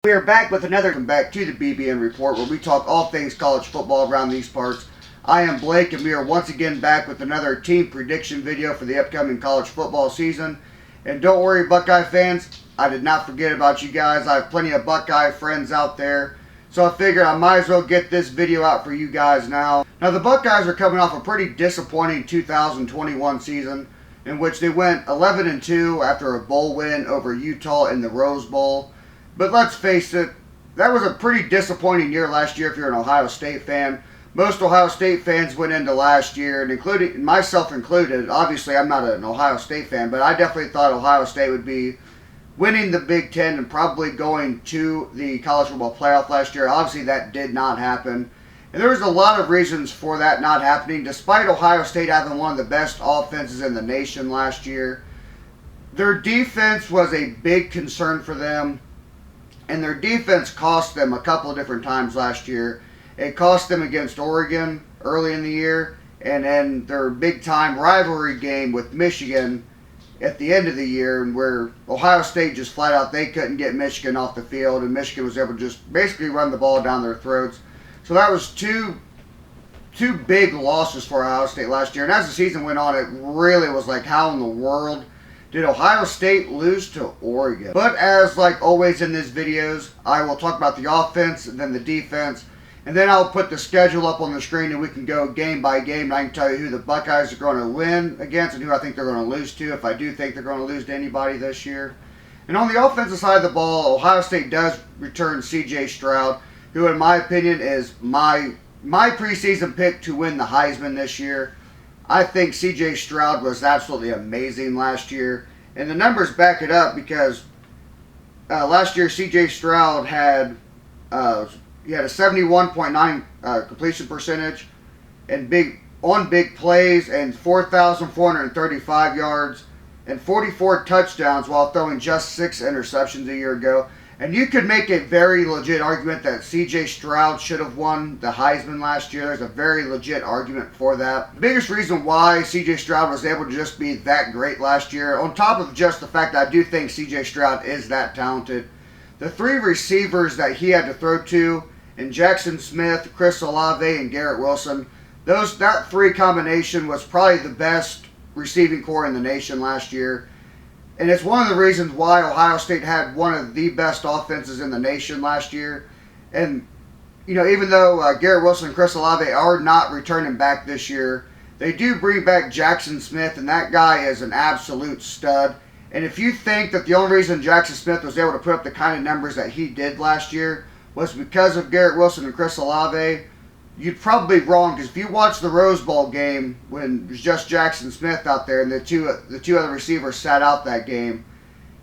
We are back with another come back to the BBN Report, where we talk all things college football around these parts. I am Blake, and we are once again back with another team prediction video for the upcoming college football season. And don't worry, Buckeye fans, I did not forget about you guys. I have plenty of Buckeye friends out there, so I figured I might as well get this video out for you guys now. Now, the Buckeyes are coming off a pretty disappointing 2021 season, in which they went 11-2 after a bowl win over Utah in the Rose Bowl. But let's face it, that was a pretty disappointing year last year if you're an Ohio State fan. Most Ohio State fans went into last year, and including myself included. Obviously, I'm not an Ohio State fan, but I definitely thought Ohio State would be winning the Big Ten and probably going to the college football playoff last year. Obviously, that did not happen. And there was a lot of reasons for that not happening, despite Ohio State having one of the best offenses in the nation last year. Their defense was a big concern for them. And their defense cost them a couple of different times last year. It cost them against Oregon early in the year, and then their big-time rivalry game with Michigan at the end of the year, where Ohio State just flat out, they couldn't get Michigan off the field, and Michigan was able to just basically run the ball down their throats. So that was two big losses for Ohio State last year. And as the season went on, it really was like, how in the world did Ohio State lose to Oregon? But as like always in these videos, I will talk about the offense and then the defense. And then I'll put the schedule up on the screen and we can go game by game. And I can tell you who the Buckeyes are going to win against and who I think they're going to lose to, if I do think they're going to lose to anybody this year. And on the offensive side of the ball, Ohio State does return C.J. Stroud, who in my opinion is my preseason pick to win the Heisman this year. I think C.J. Stroud was absolutely amazing last year. And the numbers back it up because last year C.J. Stroud had a 71.9 completion percentage and big plays and 4,435 yards and 44 touchdowns while throwing just 6 interceptions a year ago. And you could make a very legit argument that C.J. Stroud should have won the Heisman last year. There's a very legit argument for that. The biggest reason why C.J. Stroud was able to just be that great last year, on top of just the fact that I do think C.J. Stroud is that talented, the 3 receivers that he had to throw to, in Jackson Smith, Chris Olave, and Garrett Wilson, that 3 combination was probably the best receiving core in the nation last year. And it's one of the reasons why Ohio State had one of the best offenses in the nation last year. And, you know, even though Garrett Wilson and Chris Olave are not returning back this year, they do bring back Jackson Smith, and that guy is an absolute stud. And if you think that the only reason Jackson Smith was able to put up the kind of numbers that he did last year was because of Garrett Wilson and Chris Olave, you'd probably be wrong, because if you watch the Rose Bowl game when it was just Jackson Smith out there and the two other receivers sat out that game,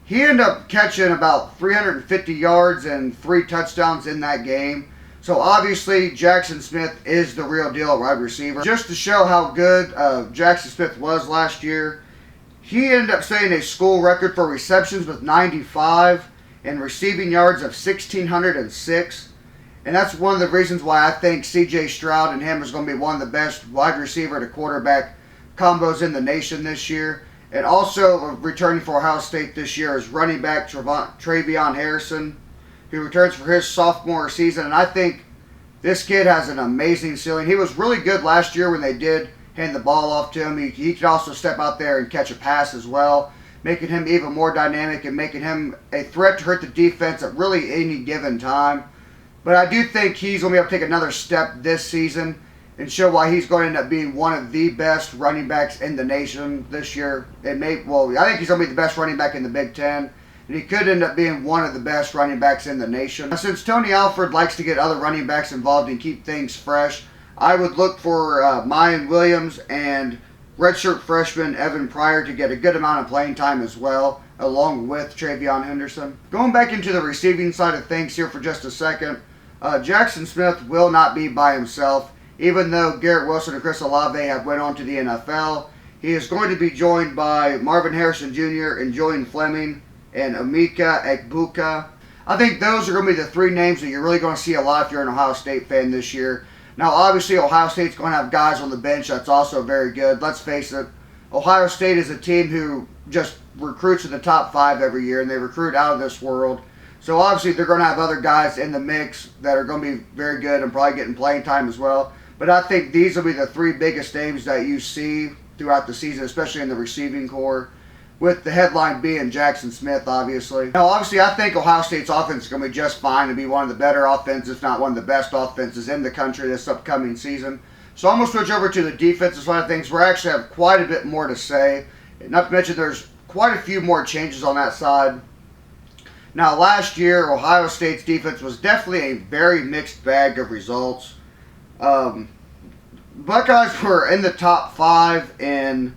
he ended up catching about 350 yards and 3 touchdowns in that game. So obviously Jackson Smith is the real deal wide receiver. Just to show how good Jackson Smith was last year, he ended up setting a school record for receptions with 95 and receiving yards of 1,606. And that's one of the reasons why I think C.J. Stroud and him is going to be one of the best wide receiver to quarterback combos in the nation this year. And also returning for Ohio State this year is running back Travion Harrison, who returns for his sophomore season. And I think this kid has an amazing ceiling. He was really good last year when they did hand the ball off to him. He could also step out there and catch a pass as well, making him even more dynamic and making him a threat to hurt the defense at really any given time. But I do think he's going to be able to take another step this season and show why he's going to end up being one of the best running backs in the nation this year. I think he's going to be the best running back in the Big Ten, and he could end up being one of the best running backs in the nation. Now, since Tony Alford likes to get other running backs involved and keep things fresh, I would look for Mayan Williams and redshirt freshman Evan Pryor to get a good amount of playing time as well, along with Travion Henderson. Going back into the receiving side of things here for just a second, Jackson Smith will not be by himself. Even though Garrett Wilson and Chris Olave have went on to the NFL, he is going to be joined by Marvin Harrison Jr. and Julian Fleming and Emeka Egbuka. I think those are going to be the 3 names that you're really going to see a lot if you're an Ohio State fan this year. Now, obviously, Ohio State's going to have guys on the bench that's also very good. Let's face it, Ohio State is a team who just recruits in the top 5 every year, and they recruit out of this world. So obviously they're going to have other guys in the mix that are going to be very good and probably getting playing time as well. But I think these will be the three biggest names that you see throughout the season, especially in the receiving core, with the headline being Jackson Smith, obviously. Now, obviously, I think Ohio State's offense is going to be just fine and be one of the better offenses, if not one of the best offenses in the country this upcoming season. So I'm going to switch over to the defensive side of things, where I actually have quite a bit more to say. Not to mention there's quite a few more changes on that side. Now, last year, Ohio State's defense was definitely a very mixed bag of results. Buckeyes were in the top 5 in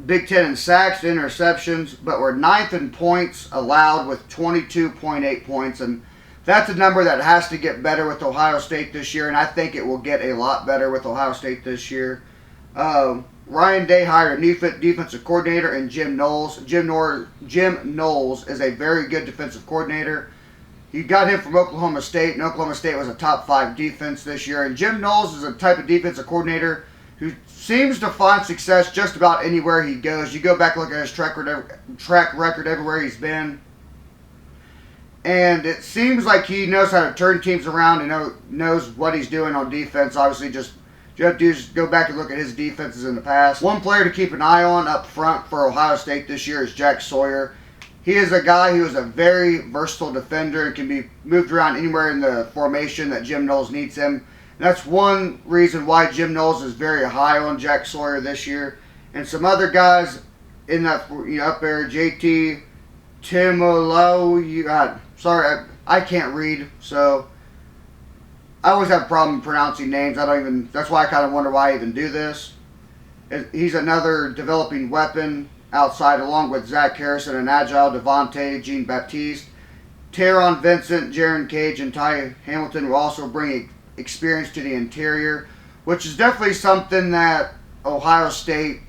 Big Ten in sacks, interceptions, but were 9th in points allowed with 22.8 points. And that's a number that has to get better with Ohio State this year, and I think it will get a lot better with Ohio State this year. Ryan Day hired a new defensive coordinator in Jim Knowles. Jim Knowles is a very good defensive coordinator. He got him from Oklahoma State, and Oklahoma State was a top 5 defense this year. And Jim Knowles is a type of defensive coordinator who seems to find success just about anywhere he goes. You go back and look at his track record everywhere he's been, and it seems like he knows how to turn teams around and knows what he's doing on defense. Obviously, just you have to just go back and look at his defenses in the past. One player to keep an eye on up front for Ohio State this year is Jack Sawyer. He is a guy who is a very versatile defender and can be moved around anywhere in the formation that Jim Knowles needs him. And that's one reason why Jim Knowles is very high on Jack Sawyer this year. And some other guys in that, up there, JT Timolo. Sorry, I can't read, so I always have a problem pronouncing names. That's why I kind of wonder why I even do this. He's another developing weapon outside, along with Zach Harrison and Agile, Devontae, Jean Baptiste. Teron Vincent, Jaron Cage, and Ty Hamilton will also bring experience to the interior, which is definitely something that Ohio State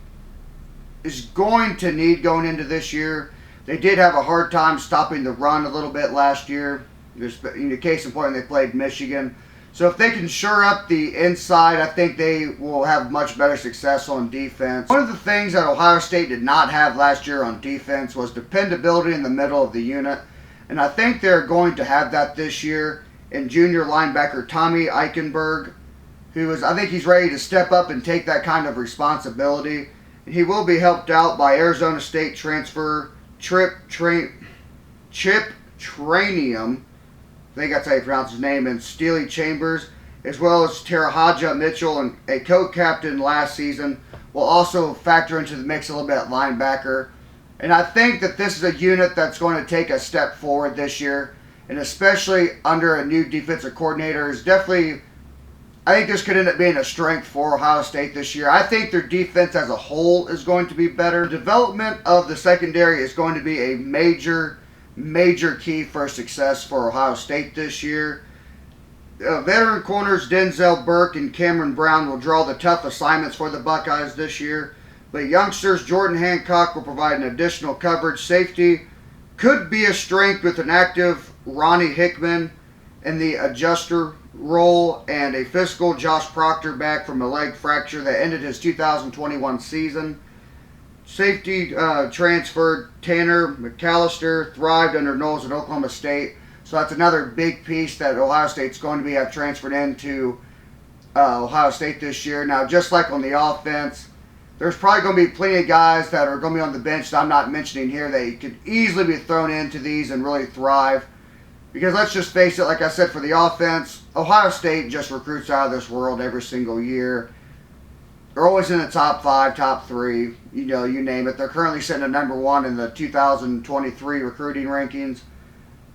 is going to need going into this year. They did have a hard time stopping the run a little bit last year. There's, case in point, they played Michigan. So if they can shore up the inside, I think they will have much better success on defense. One of the things that Ohio State did not have last year on defense was dependability in the middle of the unit. And I think they're going to have that this year in junior linebacker Tommy Eichenberg, I think he's ready to step up and take that kind of responsibility. And he will be helped out by Arizona State transfer Chip Trainium, I think that's how you pronounce his name, and Steely Chambers, as well as Tarahaja Mitchell, and a co-captain last season, will also factor into the mix a little bit at linebacker. And I think that this is a unit that's going to take a step forward this year, and especially under a new defensive coordinator is definitely, I think this could end up being a strength for Ohio State this year. I think their defense as a whole is going to be better. The development of the secondary is going to be a major key for success for Ohio State this year. Veteran corners Denzel Burke and Cameron Brown will draw the tough assignments for the Buckeyes this year, but youngsters Jordan Hancock will provide an additional coverage. Safety could be a strength with an active Ronnie Hickman in the adjuster role, and a physical Josh Proctor back from a leg fracture that ended his 2021 season. Safety transferred Tanner McAllister thrived under Knowles at Oklahoma State. So that's another big piece that Ohio State's going to have transferred into Ohio State this year. Now, just like on the offense, there's probably going to be plenty of guys that are going to be on the bench that I'm not mentioning here. They could easily be thrown into these and really thrive. Because let's just face it, like I said, for the offense, Ohio State just recruits out of this world every single year. They're always in the top 5, top 3, you name it. They're currently sitting at number 1 in the 2023 recruiting rankings.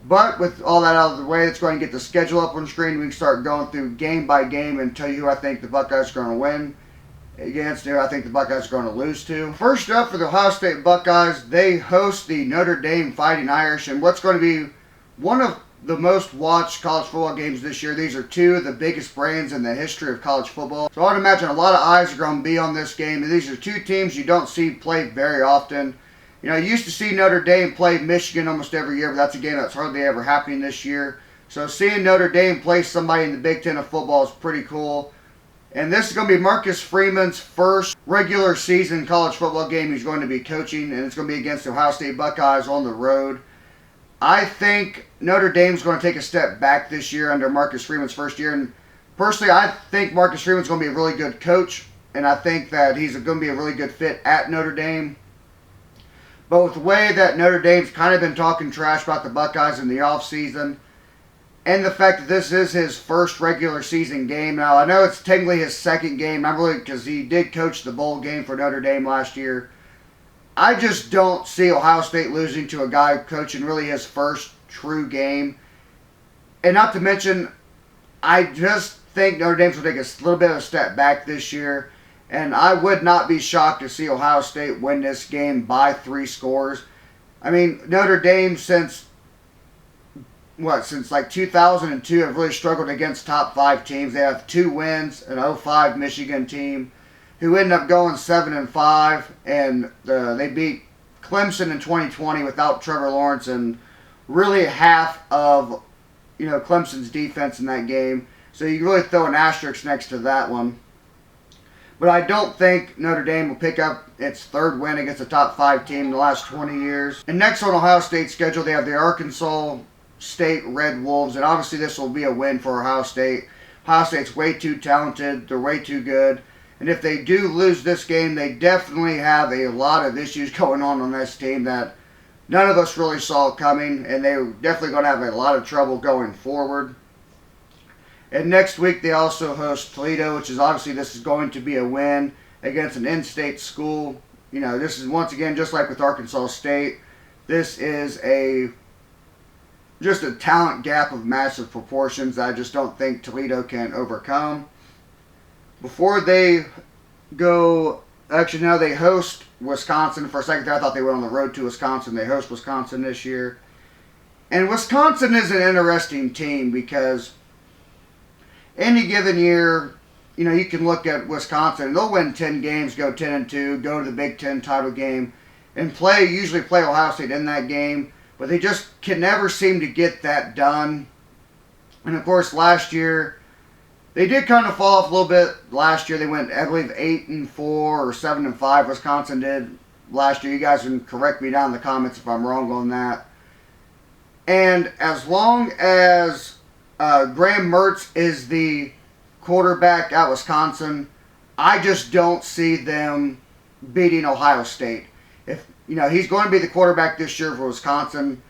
But with all that out of the way, it's going to get the schedule up on the screen. We can start going through game by game and tell you who I think the Buckeyes are going to win against, who I think the Buckeyes are going to lose to. First up for the Ohio State Buckeyes, they host the Notre Dame Fighting Irish, and what's going to be one of the most watched college football games this year. These are two of the biggest brands in the history of college football. So I would imagine a lot of eyes are going to be on this game. And these are two teams you don't see play very often. You used to see Notre Dame play Michigan almost every year, but that's a game that's hardly ever happening this year. So seeing Notre Dame play somebody in the Big Ten of football is pretty cool. And this is going to be Marcus Freeman's first regular season college football game he's going to be coaching, and it's going to be against the Ohio State Buckeyes on the road. I think Notre Dame's going to take a step back this year under Marcus Freeman's first year. And personally, I think Marcus Freeman's going to be a really good coach. And I think that he's going to be a really good fit at Notre Dame. But with the way that Notre Dame's kind of been talking trash about the Buckeyes in the offseason, and the fact that this is his first regular season game. Now, I know it's technically his second game, not really, because he did coach the bowl game for Notre Dame last year. I just don't see Ohio State losing to a guy coaching really his first true game. And not to mention, I just think Notre Dame's will take a little bit of a step back this year. And I would not be shocked to see Ohio State win this game by 3 scores. I mean, Notre Dame since like 2002 have really struggled against top 5 teams. They have 2 wins, an 05 Michigan team who ended up going 7-5, and they beat Clemson in 2020 without Trevor Lawrence and really half of Clemson's defense in that game. So you really throw an asterisk next to that one. But I don't think Notre Dame will pick up its 3rd win against a top 5 team in the last 20 years. And next on Ohio State's schedule, they have the Arkansas State Red Wolves, and obviously this will be a win for Ohio State. Ohio State's way too talented. They're way too good. And if they do lose this game, they definitely have a lot of issues going on this team that none of us really saw coming, and they're definitely going to have a lot of trouble going forward. And next week they also host Toledo, which is obviously this is going to be a win against an in-state school. This is once again just like with Arkansas State. This is just a talent gap of massive proportions that I just don't think Toledo can overcome. Before they go, actually now they host Wisconsin. For a second there I thought they were on the road to Wisconsin. They host Wisconsin this year. And Wisconsin is an interesting team because any given year, you can look at Wisconsin. They'll win 10 games, go 10-2, go to the Big Ten title game, and usually play Ohio State in that game. But they just can never seem to get that done. And of course, last year, they did kind of fall off a little bit. Last year, they went, I believe, 8-4 or 7-5. Wisconsin did last year. You guys can correct me down in the comments if I'm wrong on that. And as long as Graham Mertz is the quarterback at Wisconsin, I just don't see them beating Ohio State. He's going to be the quarterback this year for Wisconsin.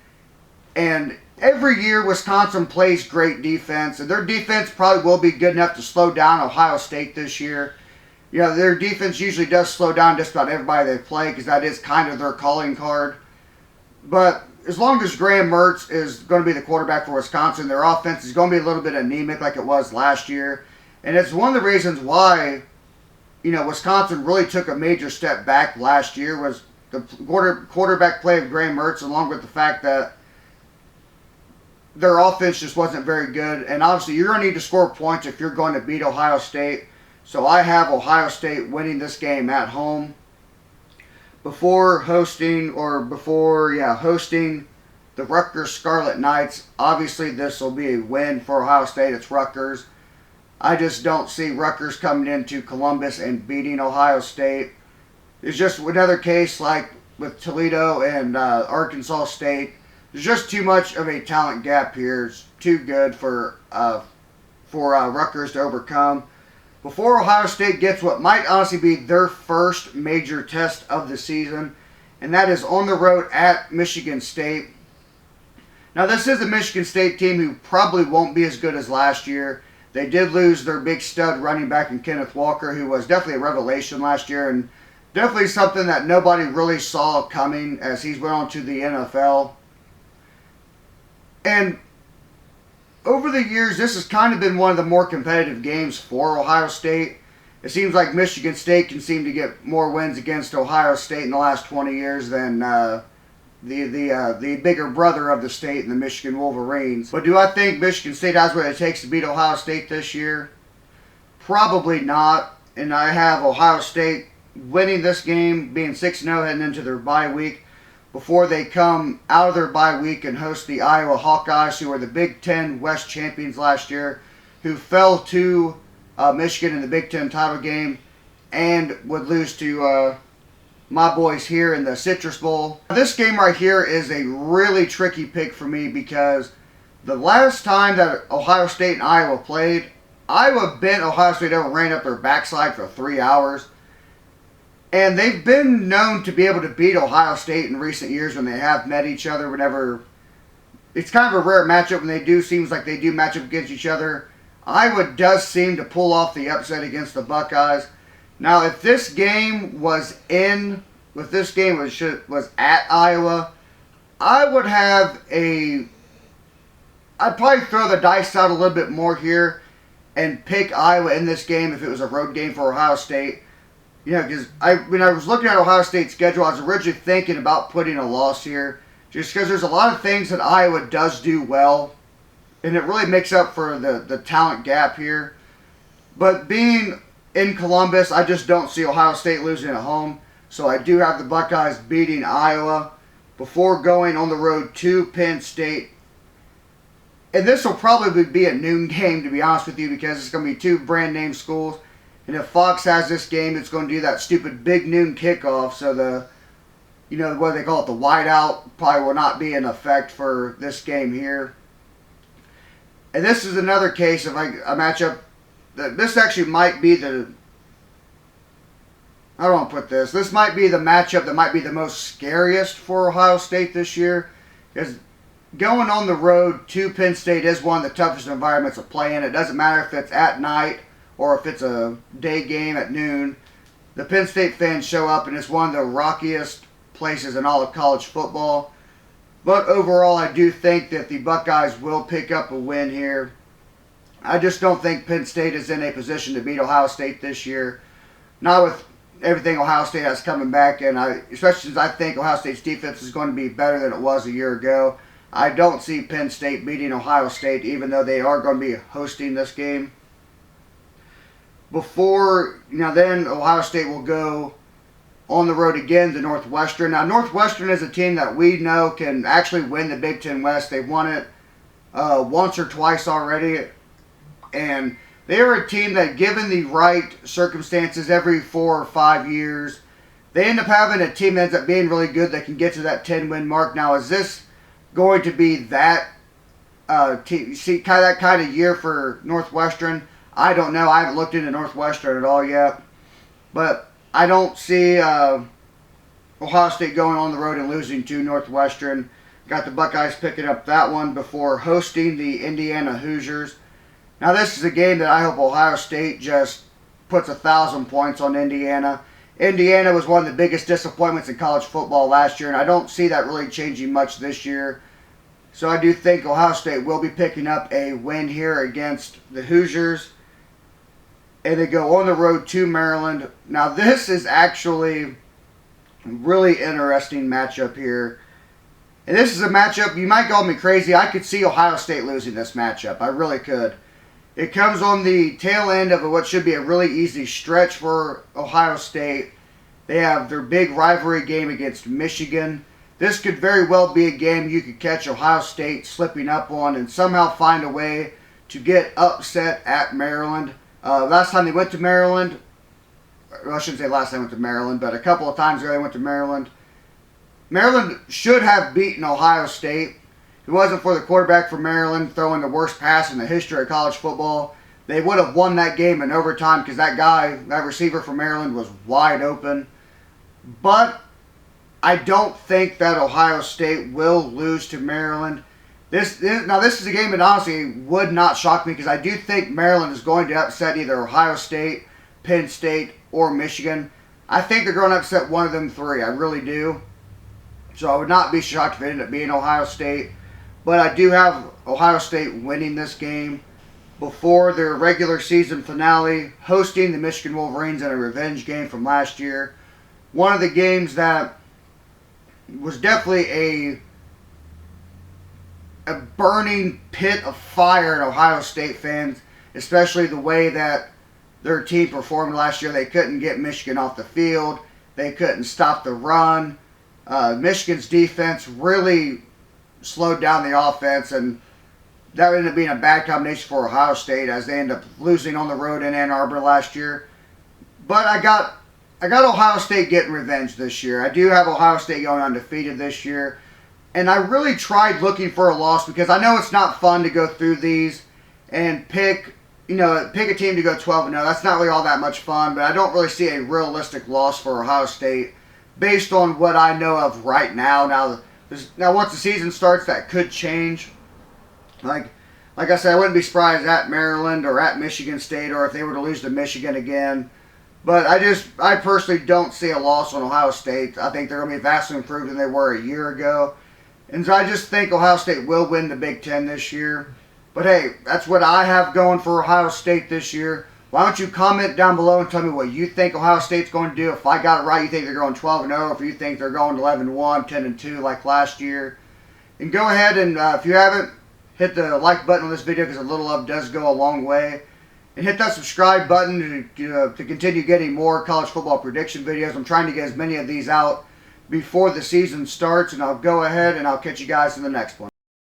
And every year Wisconsin plays great defense. And their defense probably will be good enough to slow down Ohio State this year. Their defense usually does slow down just about everybody they play because that is kind of their calling card. But as long as Graham Mertz is going to be the quarterback for Wisconsin, their offense is going to be a little bit anemic like it was last year. And it's one of the reasons why, Wisconsin really took a major step back last year was the quarterback play of Graham Mertz, along with the fact that their offense just wasn't very good. And obviously, you're going to need to score points if you're going to beat Ohio State. So I have Ohio State winning this game at home. Hosting the Rutgers Scarlet Knights. Obviously, this will be a win for Ohio State. It's Rutgers. I just don't see Rutgers coming into Columbus and beating Ohio State. It's just another case like with Toledo and Arkansas State. There's just too much of a talent gap here. It's too good for Rutgers to overcome. Before Ohio State gets what might honestly be their first major test of the season, and that is on the road at Michigan State. Now, this is a Michigan State team who probably won't be as good as last year. They did lose their big stud running back in Kenneth Walker, who was definitely a revelation last year, and definitely something that nobody really saw coming as he's went on to the NFL. And over the years, this has kind of been one of the more competitive games for Ohio State. It seems like Michigan State can seem to get more wins against Ohio State in the last 20 years than the bigger brother of the state in the Michigan Wolverines. But do I think Michigan State has what it takes to beat Ohio State this year? Probably not. And I have Ohio State winning this game, being 6-0 heading into their bye week, before they come out of their bye week and host the Iowa Hawkeyes, who were the Big Ten West champions last year, who fell to Michigan in the Big Ten title game and would lose to my boys here in the Citrus Bowl. This game right here is a really tricky pick for me because the last time that Ohio State and Iowa played, Iowa bent Ohio State over, ran up their backside for 3 hours. And they've been known to be able to beat Ohio State in recent years when they have met each other. Whenever it's kind of a rare matchup when they do, seems like they do match up against each other. Iowa does seem to pull off the upset against the Buckeyes. Now, if this game was at Iowa, I'd probably throw the dice out a little bit more here and pick Iowa in this game if it was a road game for Ohio State. You know, because when I was looking at Ohio State's schedule, I was originally thinking about putting a loss here, just because there's a lot of things that Iowa does do well, and it really makes up for the talent gap here. But being in Columbus, I just don't see Ohio State losing at home. So I do have the Buckeyes beating Iowa before going on the road to Penn State. And this will probably be a noon game, to be honest with you, because it's going to be two brand name schools. And if Fox has this game, it's going to do that stupid big noon kickoff. So what they call it, the whiteout, probably will not be in effect for this game here. And this is another case of a matchup. This actually might be this might be the matchup that might be the most scariest for Ohio State this year. Because going on the road to Penn State is one of the toughest environments to play in. It doesn't matter if it's at night or if it's a day game at noon. The Penn State fans show up, and it's one of the rockiest places in all of college football. But overall, I do think that the Buckeyes will pick up a win here. I just don't think Penn State is in a position to beat Ohio State this year. Not with everything Ohio State has coming back, and especially since I think Ohio State's defense is going to be better than it was a year ago. I don't see Penn State beating Ohio State, even though they are going to be hosting this game. Then Ohio State will go on the road again to Northwestern. Now, Northwestern is a team that we know can actually win the Big Ten West. They've won it once or twice already. And they are a team that, given the right circumstances every 4 or 5 years, they end up having a team that ends up being really good that can get to that 10-win mark. Now, is this going to be that kind of year for Northwestern? I don't know. I haven't looked into Northwestern at all yet. But I don't see Ohio State going on the road and losing to Northwestern. Got the Buckeyes picking up that one before hosting the Indiana Hoosiers. Now, this is a game that I hope Ohio State just puts 1,000 points on Indiana. Indiana was one of the biggest disappointments in college football last year, and I don't see that really changing much this year. So I do think Ohio State will be picking up a win here against the Hoosiers. And they go on the road to Maryland. Now, this is actually a really interesting matchup here. And this is a matchup, you might call me crazy, I could see Ohio State losing this matchup. I really could. It comes on the tail end of what should be a really easy stretch for Ohio State. They have their big rivalry game against Michigan. This could very well be a game you could catch Ohio State slipping up on and somehow find a way to get upset at Maryland. Last time they went to Maryland, well, I shouldn't say last time they went to Maryland, but a couple of times ago they went to Maryland. Maryland should have beaten Ohio State. If it wasn't for the quarterback for Maryland throwing the worst pass in the history of college football, they would have won that game in overtime because that receiver for Maryland was wide open. But I don't think that Ohio State will lose to Maryland. This is a game that honestly would not shock me because I do think Maryland is going to upset either Ohio State, Penn State, or Michigan. I think they're going to upset one of them three. I really do. So I would not be shocked if it ended up being Ohio State. But I do have Ohio State winning this game before their regular season finale, hosting the Michigan Wolverines in a revenge game from last year. One of the games that was definitely a burning pit of fire in Ohio State fans, especially the way that their team performed last year. They couldn't get Michigan off the field. They couldn't stop the run. Michigan's defense really slowed down the offense, and that ended up being a bad combination for Ohio State as they ended up losing on the road in Ann Arbor last year. But I got I got Ohio State getting revenge this year. I do have Ohio State going undefeated this year. And I really tried looking for a loss because I know it's not fun to go through these and pick a team to go 12-0. That's not really all that much fun, but I don't really see a realistic loss for Ohio State based on what I know of right now. Now once the season starts, that could change. Like I said, I wouldn't be surprised at Maryland or at Michigan State or if they were to lose to Michigan again. But I personally don't see a loss on Ohio State. I think they're going to be vastly improved than they were a year ago. And so I just think Ohio State will win the Big Ten this year. But hey, that's what I have going for Ohio State this year. Why don't you comment down below and tell me what you think Ohio State's going to do. If I got it right, you think they're going 12-0. If you think they're going 11-1, 10-2 like last year. And go ahead and, if you haven't, hit the like button on this video because a little love does go a long way. And hit that subscribe button to continue getting more college football prediction videos. I'm trying to get as many of these out before the season starts. And I'll go ahead and I'll catch you guys in the next one.